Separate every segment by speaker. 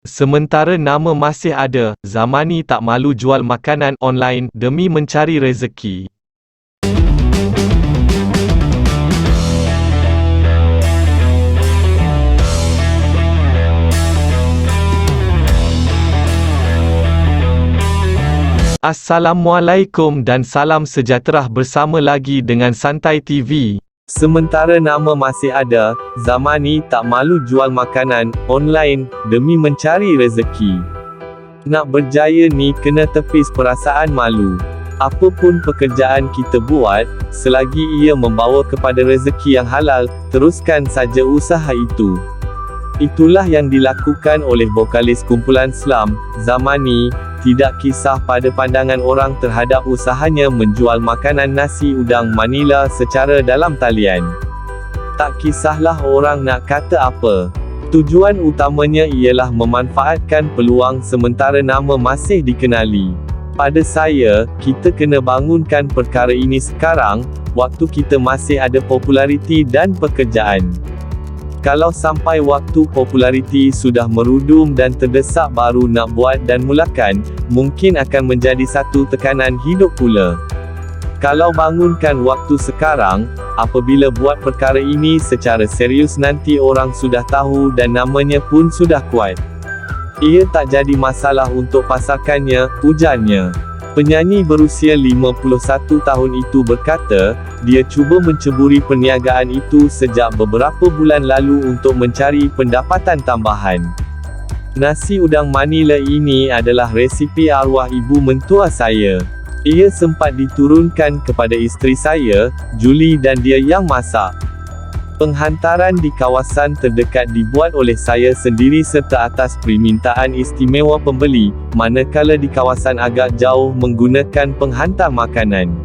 Speaker 1: Sementara nama masih ada, Zamani tak malu jual makanan online demi mencari rezeki. Assalamualaikum dan salam sejahtera, bersama lagi dengan Santai TV.
Speaker 2: Sementara nama masih ada, Zamani tak malu jual makanan online demi mencari rezeki. Nak berjaya ni kena tepis perasaan malu. Apapun pekerjaan kita buat, selagi ia membawa kepada rezeki yang halal, teruskan saja usaha itu. Itulah yang dilakukan oleh vokalis kumpulan Slam, Zamani. Tidak kisah pada pandangan orang terhadap usahanya menjual makanan nasi udang Manila secara dalam talian. Tak kisahlah orang nak kata apa. Tujuan utamanya ialah memanfaatkan peluang sementara nama masih dikenali. Pada saya, kita kena bangunkan perkara ini sekarang, waktu kita masih ada populariti dan pekerjaan. Kalau sampai waktu populariti sudah merudum dan terdesak baru nak buat dan mulakan, mungkin akan menjadi satu tekanan hidup pula. Kalau bangunkan waktu sekarang, apabila buat perkara ini secara serius nanti orang sudah tahu dan namanya pun sudah kuat. Ia tak jadi masalah untuk pasarkannya, ujarnya. Penyanyi berusia 51 tahun itu berkata, dia cuba menceburi perniagaan itu sejak beberapa bulan lalu untuk mencari pendapatan tambahan. Nasi udang Manila ini adalah resipi arwah ibu mentua saya. Ia sempat diturunkan kepada isteri saya, Julie, dan dia yang masak. Penghantaran di kawasan terdekat dibuat oleh saya sendiri serta atas permintaan istimewa pembeli, manakala di kawasan agak jauh menggunakan penghantar makanan.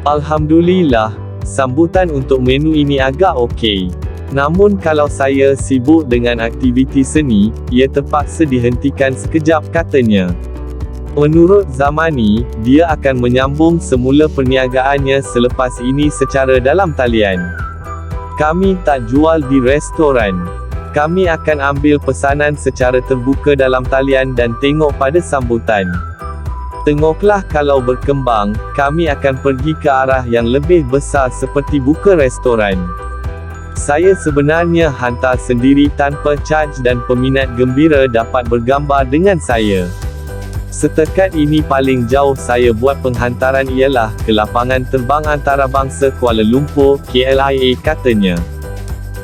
Speaker 2: Alhamdulillah, sambutan untuk menu ini agak okey. Namun kalau saya sibuk dengan aktiviti seni, ia terpaksa dihentikan sekejap, katanya. Menurut Zamani, dia akan menyambung semula perniagaannya selepas ini secara dalam talian. Kami tak jual di restoran. Kami akan ambil pesanan secara terbuka dalam talian dan tengok pada sambutan. Tengoklah kalau berkembang, kami akan pergi ke arah yang lebih besar seperti buka restoran. Saya sebenarnya hantar sendiri tanpa charge dan peminat gembira dapat bergambar dengan saya. Setakat ini paling jauh saya buat penghantaran ialah ke lapangan terbang antarabangsa Kuala Lumpur, KLIA, katanya.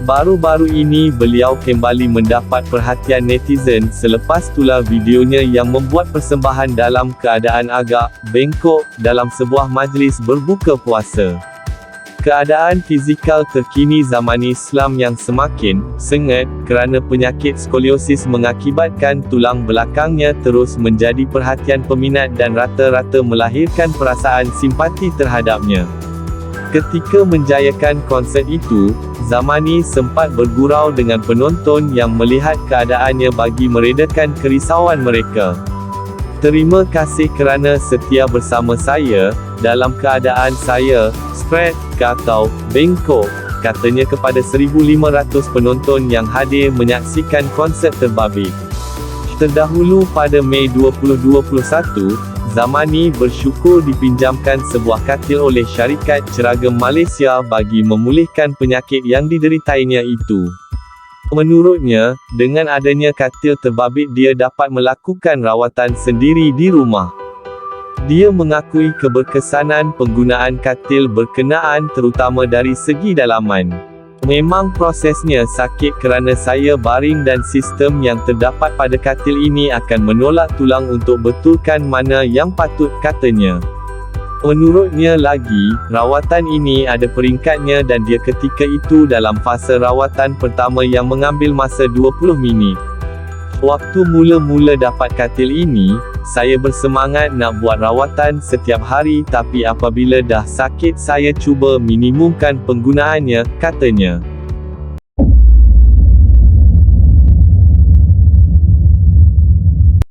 Speaker 2: Baru-baru ini beliau kembali mendapat perhatian netizen selepas tular videonya yang membuat persembahan dalam keadaan agak bengkok dalam sebuah majlis berbuka puasa. Keadaan fizikal terkini Zamani Slam yang semakin sengit kerana penyakit skoliosis mengakibatkan tulang belakangnya terus menjadi perhatian peminat dan rata-rata melahirkan perasaan simpati terhadapnya. Ketika menjayakan konsert itu, Zamani sempat bergurau dengan penonton yang melihat keadaannya bagi meredakan kerisauan mereka. Terima kasih kerana setia bersama saya, dalam keadaan saya spread atau bengkok, katanya kepada 1,500 penonton yang hadir menyaksikan konsert terbabit. Terdahulu pada Mei 2021, Zamani bersyukur dipinjamkan sebuah katil oleh syarikat Ceragam Malaysia bagi memulihkan penyakit yang dideritainya itu. Menurutnya, dengan adanya katil terbabit dia dapat melakukan rawatan sendiri di rumah. Dia mengakui keberkesanan penggunaan katil berkenaan terutama dari segi dalaman. Memang prosesnya sakit kerana saya baring dan sistem yang terdapat pada katil ini akan menolak tulang untuk betulkan mana yang patut, katanya. Menurutnya lagi, rawatan ini ada peringkatnya dan dia ketika itu dalam fasa rawatan pertama yang mengambil masa 20 minit. Waktu mula-mula dapat katil ini, saya bersemangat nak buat rawatan setiap hari tapi apabila dah sakit saya cuba minimumkan penggunaannya, katanya.